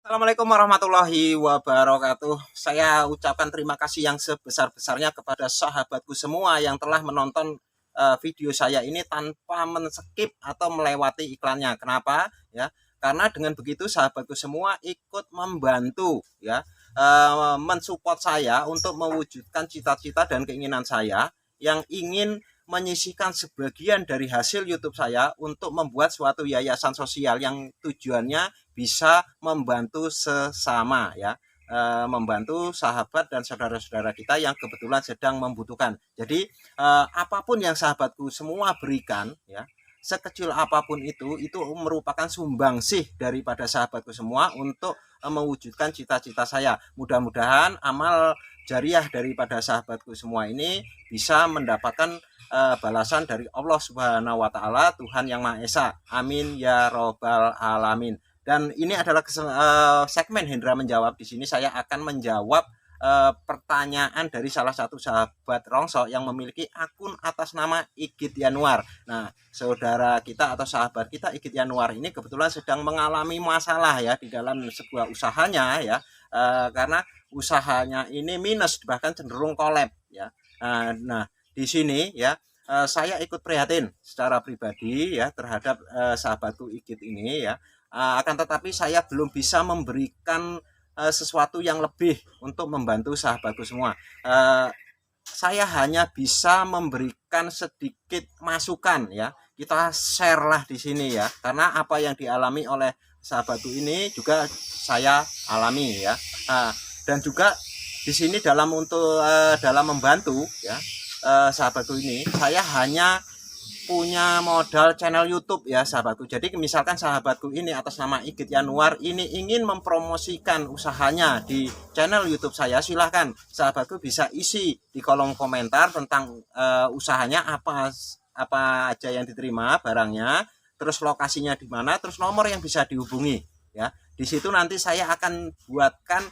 Assalamualaikum warahmatullahi wabarakatuh. Saya ucapkan terima kasih yang sebesar-besarnya kepada sahabatku semua yang telah menonton video saya ini tanpa men-skip atau melewati iklannya. Kenapa? Ya, karena dengan begitu sahabatku semua ikut membantu ya, mensupport saya untuk mewujudkan cita-cita dan keinginan saya yang ingin menyisihkan sebagian dari hasil YouTube saya untuk membuat suatu yayasan sosial yang tujuannya bisa membantu sesama ya, membantu sahabat dan saudara-saudara kita yang kebetulan sedang membutuhkan. Jadi apapun yang sahabatku semua berikan ya, sekecil apapun itu merupakan sumbangsih daripada sahabatku semua untuk mewujudkan cita-cita saya. Mudah-mudahan amal jariah daripada sahabatku semua ini bisa mendapatkan balasan dari Allah Subhanahu wa taala, Tuhan yang Maha Esa. Amin ya robbal alamin. Dan ini adalah segmen Hendra menjawab. Di sini saya akan menjawab pertanyaan dari salah satu sahabat Rongso yang memiliki akun atas nama Igit Yanuar. Nah, saudara kita atau sahabat kita Igit Yanuar ini kebetulan sedang mengalami masalah ya di dalam sebuah usahanya ya, karena usahanya ini minus bahkan cenderung kolab ya. Nah, di sini ya, saya ikut prihatin secara pribadi ya terhadap sahabatku Igit ini ya. Akan tetapi saya belum bisa memberikan sesuatu yang lebih untuk membantu sahabatku semua. Saya hanya bisa memberikan sedikit masukan ya. Kita share lah di sini ya, karena apa yang dialami oleh sahabatku ini juga saya alami ya. Dan juga di sini dalam membantu ya, sahabatku ini, saya hanya punya modal channel YouTube ya sahabatku. Jadi misalkan sahabatku ini atas nama Igit Yanuar ini ingin mempromosikan usahanya di channel YouTube saya, silahkan sahabatku bisa isi di kolom komentar tentang usahanya apa aja yang diterima barangnya, terus lokasinya di mana, terus nomor yang bisa dihubungi ya. Di situ nanti saya akan buatkan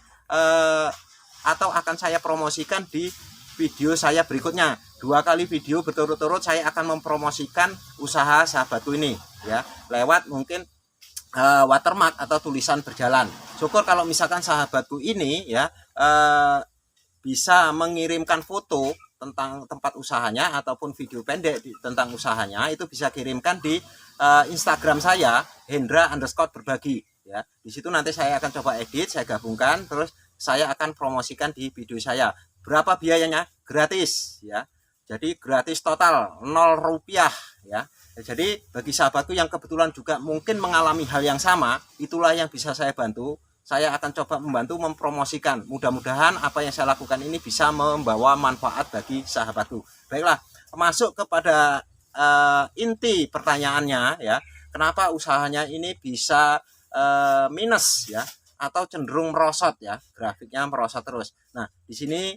atau akan saya promosikan di video saya berikutnya. 2 kali video berturut-turut saya akan mempromosikan usaha sahabatku ini ya, lewat mungkin watermark atau tulisan berjalan. Syukur kalau misalkan sahabatku ini ya bisa mengirimkan foto tentang tempat usahanya ataupun video pendek tentang usahanya, itu bisa kirimkan di Instagram saya Hendra_berbagi ya. Di situ nanti saya akan coba edit, saya gabungkan, terus saya akan promosikan di video saya. Berapa biayanya? Gratis ya. Jadi gratis total 0 rupiah ya. Jadi bagi sahabatku yang kebetulan juga mungkin mengalami hal yang sama, itulah yang bisa saya bantu. Saya akan coba membantu mempromosikan. Mudah-mudahan apa yang saya lakukan ini bisa membawa manfaat bagi sahabatku. Baiklah, masuk kepada inti pertanyaannya ya. Kenapa usahanya ini bisa minus ya, atau cenderung merosot ya, grafiknya merosot terus. Nah, di sini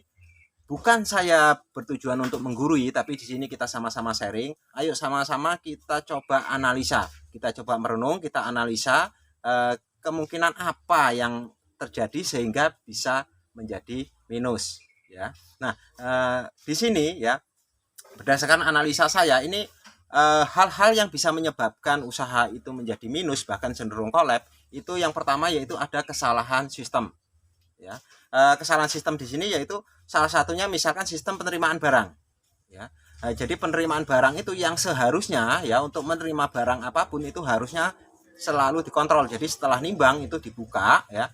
bukan saya bertujuan untuk menggurui, tapi di sini kita sama-sama sharing. Ayo sama-sama kita coba analisa, kita coba merenung, kita analisa kemungkinan apa yang terjadi sehingga bisa menjadi minus ya. Nah, di sini ya, berdasarkan analisa saya ini hal-hal yang bisa menyebabkan usaha itu menjadi minus bahkan cenderung kolab, itu yang pertama yaitu ada kesalahan sistem ya. Kesalahan sistem di sini yaitu salah satunya misalkan sistem penerimaan barang ya. Jadi penerimaan barang itu yang seharusnya ya, untuk menerima barang apapun itu harusnya selalu dikontrol. Jadi setelah nimbang itu dibuka ya,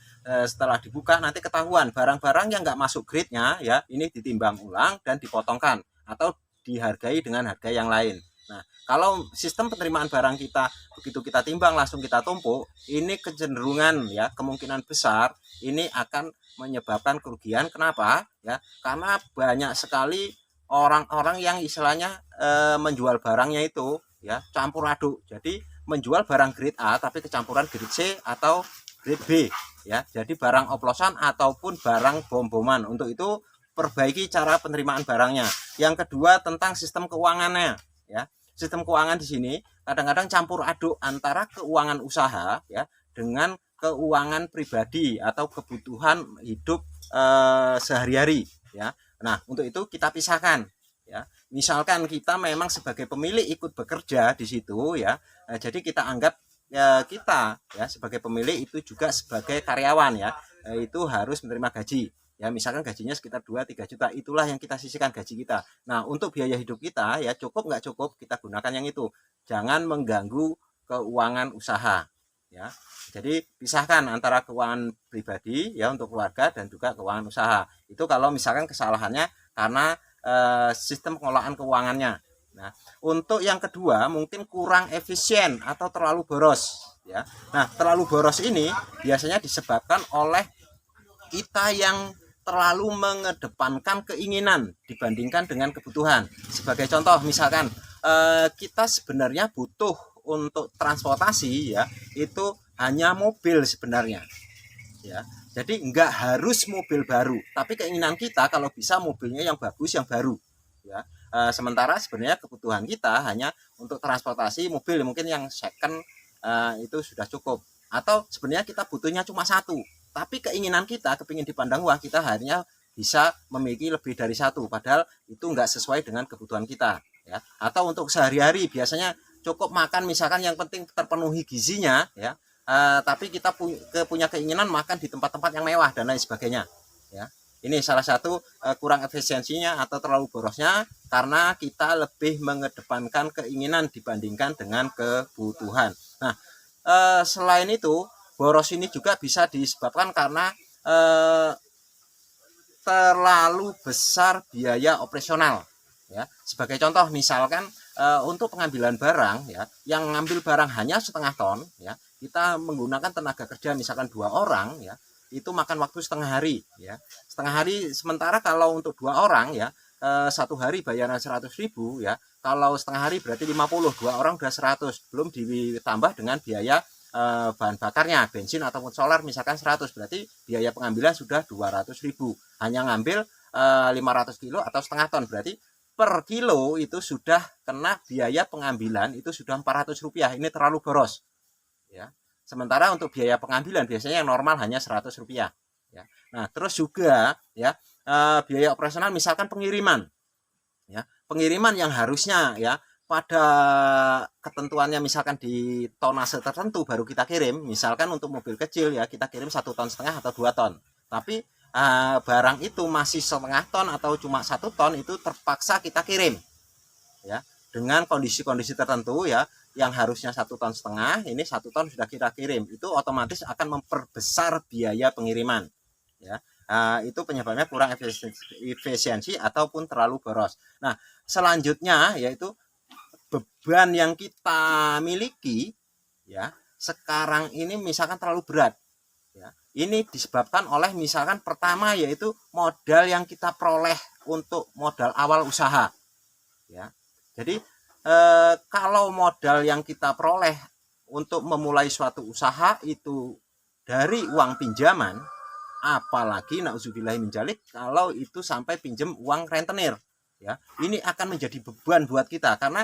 setelah dibuka nanti ketahuan barang-barang yang nggak masuk grade-nya ya, ini ditimbang ulang dan dipotongkan atau dihargai dengan harga yang lain. Nah, kalau sistem penerimaan barang kita begitu kita timbang langsung kita tumpuk, ini kecenderungan ya, kemungkinan besar ini akan menyebabkan kerugian. Kenapa? Ya, karena banyak sekali orang-orang yang istilahnya menjual barangnya itu ya campur aduk. Jadi menjual barang grade A tapi kecampuran grade C atau grade B ya. Jadi barang oplosan ataupun barang bom-boman. Untuk itu perbaiki cara penerimaan barangnya. Yang kedua tentang sistem keuangannya ya. Sistem keuangan di sini kadang-kadang campur aduk antara keuangan usaha ya dengan keuangan pribadi atau kebutuhan hidup sehari-hari ya. Nah, untuk itu kita pisahkan ya. Misalkan kita memang sebagai pemilik ikut bekerja di situ ya. Jadi kita anggap kita ya sebagai pemilik itu juga sebagai karyawan ya, itu harus menerima gaji. Ya misalkan gajinya sekitar 2-3 juta, itulah yang kita sisihkan gaji kita. Nah untuk biaya hidup kita ya cukup nggak cukup kita gunakan yang itu. Jangan mengganggu keuangan usaha ya. Jadi pisahkan antara keuangan pribadi ya untuk keluarga dan juga keuangan usaha. Itu kalau misalkan kesalahannya karena sistem pengelolaan keuangannya. Nah, untuk yang kedua mungkin kurang efisien atau terlalu boros ya. Nah, terlalu boros ini biasanya disebabkan oleh kita yang terlalu mengedepankan keinginan dibandingkan dengan kebutuhan. Sebagai contoh misalkan kita sebenarnya butuh untuk transportasi ya itu hanya mobil sebenarnya ya. Jadi enggak harus mobil baru, tapi keinginan kita kalau bisa mobilnya yang bagus yang baru ya. Sementara sebenarnya kebutuhan kita hanya untuk transportasi mobil mungkin yang second itu sudah cukup. Atau sebenarnya kita butuhnya cuma satu, tapi keinginan kita kepingin dipandang wah kita hanya bisa memiliki lebih dari satu, padahal itu enggak sesuai dengan kebutuhan kita ya. Atau untuk sehari-hari biasanya cukup makan misalkan yang penting terpenuhi gizinya ya, tapi kita punya keinginan makan di tempat-tempat yang mewah dan lain sebagainya ya. Ini salah satu kurang efisiensinya atau terlalu borosnya karena kita lebih mengedepankan keinginan dibandingkan dengan kebutuhan. Nah selain itu boros ini juga bisa disebabkan karena terlalu besar biaya operasional ya. Sebagai contoh misalkan untuk pengambilan barang ya, yang ngambil barang hanya setengah ton ya, kita menggunakan tenaga kerja misalkan 2 orang ya, itu makan waktu setengah hari ya. Setengah hari, sementara kalau untuk 2 orang ya, 1 hari bayaran 100.000 ya. Kalau setengah hari berarti 50, 2 orang udah 100, belum ditambah dengan biaya bahan bakarnya, bensin ataupun solar misalkan 100, berarti biaya pengambilan sudah 200.000. Hanya ngambil 500 kilo atau setengah ton, berarti per kilo itu sudah kena biaya pengambilan itu sudah Rp400. Ini terlalu boros ya. Sementara untuk biaya pengambilan biasanya yang normal hanya Rp100 ya. Nah terus juga ya biaya operasional misalkan pengiriman ya, pengiriman yang harusnya ya pada ketentuannya misalkan di tonase tertentu baru kita kirim, misalkan untuk mobil kecil ya kita kirim 1,5 ton atau 2 ton, tapi barang itu masih setengah ton atau cuma 1 ton itu terpaksa kita kirim ya dengan kondisi-kondisi tertentu ya, yang harusnya 1,5 ton ini 1 ton sudah kita kirim, itu otomatis akan memperbesar biaya pengiriman ya. Itu penyebabnya kurang efisiensi ataupun terlalu boros. Nah selanjutnya yaitu beban yang kita miliki ya sekarang ini misalkan terlalu berat ya. Ini disebabkan oleh misalkan pertama yaitu modal yang kita peroleh untuk modal awal usaha ya. Jadi kalau modal yang kita peroleh untuk memulai suatu usaha itu dari uang pinjaman, apalagi nauzubillah min dzalik kalau itu sampai pinjam uang rentenir ya, ini akan menjadi beban buat kita karena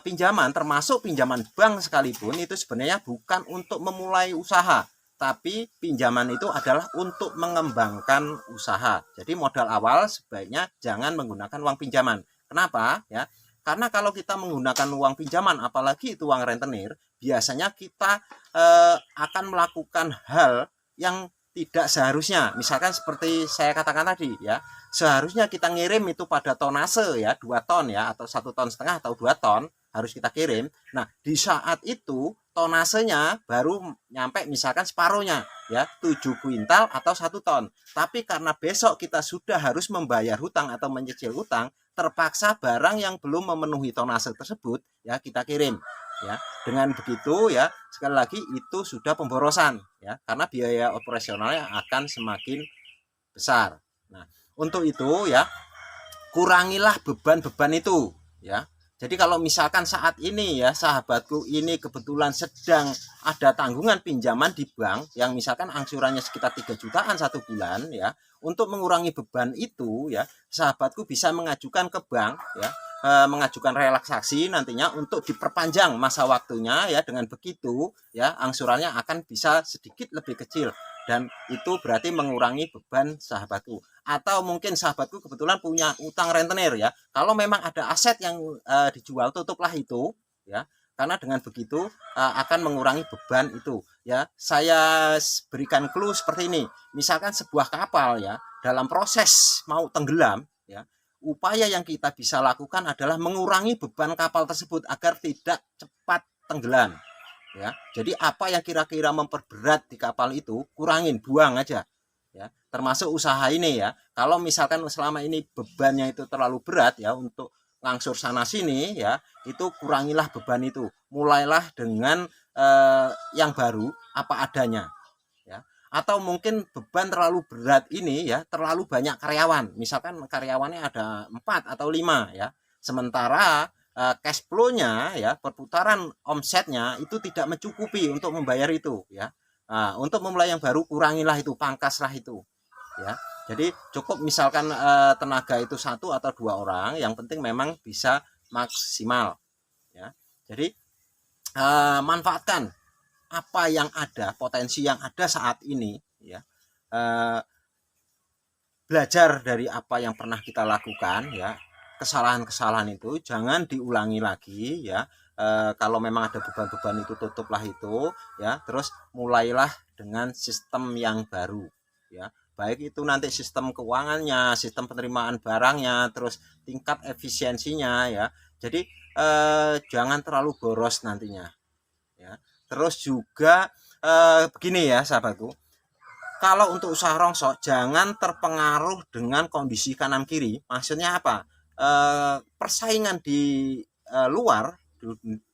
pinjaman termasuk pinjaman bank sekalipun itu sebenarnya bukan untuk memulai usaha, tapi pinjaman itu adalah untuk mengembangkan usaha. Jadi modal awal sebaiknya jangan menggunakan uang pinjaman. Kenapa ya? Karena kalau kita menggunakan uang pinjaman apalagi itu uang rentenir, biasanya kita akan melakukan hal yang tidak seharusnya. Misalkan seperti saya katakan tadi ya, seharusnya kita ngirim itu pada tonase ya 2 ton ya, atau 1,5 ton atau 2 ton harus kita kirim. Nah di saat itu tonasenya baru nyampe misalkan separuhnya ya 7 kuintal atau 1 ton, tapi karena besok kita sudah harus membayar hutang atau menyicil hutang, terpaksa barang yang belum memenuhi tonase tersebut ya kita kirim ya. Dengan begitu ya sekali lagi itu sudah pemborosan ya, karena biaya operasionalnya akan semakin besar. Nah untuk itu ya kurangilah beban-beban itu ya. Jadi kalau misalkan saat ini ya sahabatku ini kebetulan sedang ada tanggungan pinjaman di bank yang misalkan angsurannya sekitar 3 jutaan 1 bulan ya, untuk mengurangi beban itu ya sahabatku bisa mengajukan ke bank ya, mengajukan relaksasi nantinya untuk diperpanjang masa waktunya ya. Dengan begitu ya angsurannya akan bisa sedikit lebih kecil dan itu berarti mengurangi beban sahabatku. Atau mungkin sahabatku kebetulan punya utang rentenir ya, kalau memang ada aset yang dijual tutuplah itu ya, karena dengan begitu akan mengurangi beban itu ya. Saya berikan clue seperti ini, misalkan sebuah kapal ya dalam proses mau tenggelam ya, upaya yang kita bisa lakukan adalah mengurangi beban kapal tersebut agar tidak cepat tenggelam ya. Jadi apa yang kira-kira memperberat di kapal itu kurangin, buang aja ya, termasuk usaha ini ya. Kalau misalkan selama ini bebannya itu terlalu berat ya untuk ngangsur sana sini ya, itu kurangilah beban itu, mulailah dengan yang baru apa adanya ya. Atau mungkin beban terlalu berat ini ya, terlalu banyak karyawan, misalkan karyawannya ada 4 atau 5 ya, sementara cash flow-nya ya, perputaran omsetnya itu tidak mencukupi untuk membayar itu ya. Nah, untuk memulai yang baru kurangilah itu, pangkaslah itu ya. Jadi cukup misalkan tenaga itu 1 atau 2 orang, yang penting memang bisa maksimal ya. Jadi manfaatkan apa yang ada, potensi yang ada saat ini ya. Belajar dari apa yang pernah kita lakukan ya, kesalahan-kesalahan itu jangan diulangi lagi ya. Kalau memang ada beban-beban itu tutuplah itu ya, terus mulailah dengan sistem yang baru ya, baik itu nanti sistem keuangannya, sistem penerimaan barangnya, terus tingkat efisiensinya ya. Jadi jangan terlalu boros nantinya ya. Terus juga begini ya sahabatku, kalau untuk usaha rongsok jangan terpengaruh dengan kondisi kanan kiri. Maksudnya apa? Persaingan di luar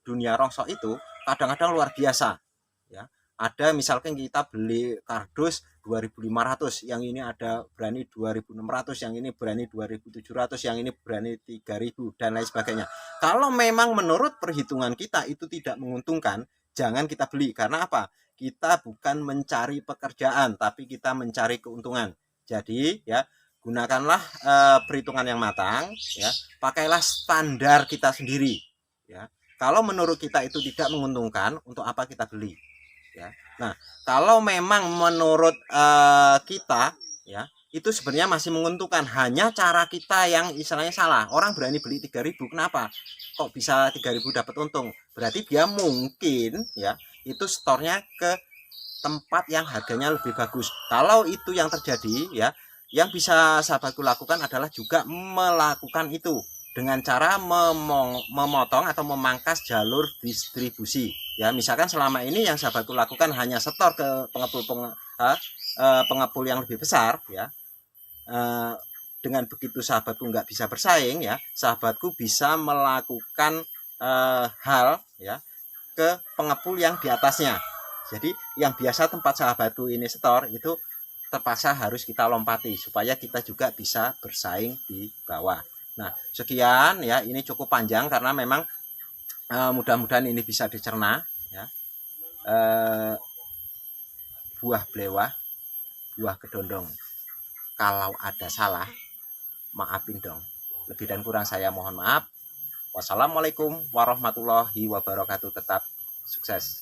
dunia rongsok itu kadang-kadang luar biasa ya. Ada misalkan kita beli kardus 2.500, yang ini ada berani 2.600, yang ini berani 2.700, yang ini berani 3.000 dan lain sebagainya. Kalau memang menurut perhitungan kita itu tidak menguntungkan, jangan kita beli. Karena apa? Kita bukan mencari pekerjaan, tapi kita mencari keuntungan. Jadi ya, gunakanlah perhitungan yang matang ya, pakailah standar kita sendiri ya. Kalau menurut kita itu tidak menguntungkan, untuk apa kita beli ya. Nah, kalau memang menurut kita ya, itu sebenarnya masih menguntungkan, hanya cara kita yang istilahnya salah. Orang berani beli 3.000, kenapa kok bisa 3.000 dapat untung? Berarti dia mungkin ya itu stornya ke tempat yang harganya lebih bagus. Kalau itu yang terjadi ya, yang bisa sahabatku lakukan adalah juga melakukan itu dengan cara memotong atau memangkas jalur distribusi ya. Misalkan selama ini yang sahabatku lakukan hanya setor ke pengepul yang lebih besar ya. Dengan begitu sahabatku nggak bisa bersaing ya, sahabatku bisa melakukan hal ya ke pengepul yang di atasnya. Jadi yang biasa tempat sahabatku ini setor itu terpaksa harus kita lompati supaya kita juga bisa bersaing di bawah. Nah, sekian ya, ini cukup panjang karena memang mudah-mudahan ini bisa dicerna ya. Buah belewah, buah kedondong. Kalau ada salah, maafin dong. Lebih dan kurang saya mohon maaf. Wassalamualaikum warahmatullahi wabarakatuh. Tetap sukses.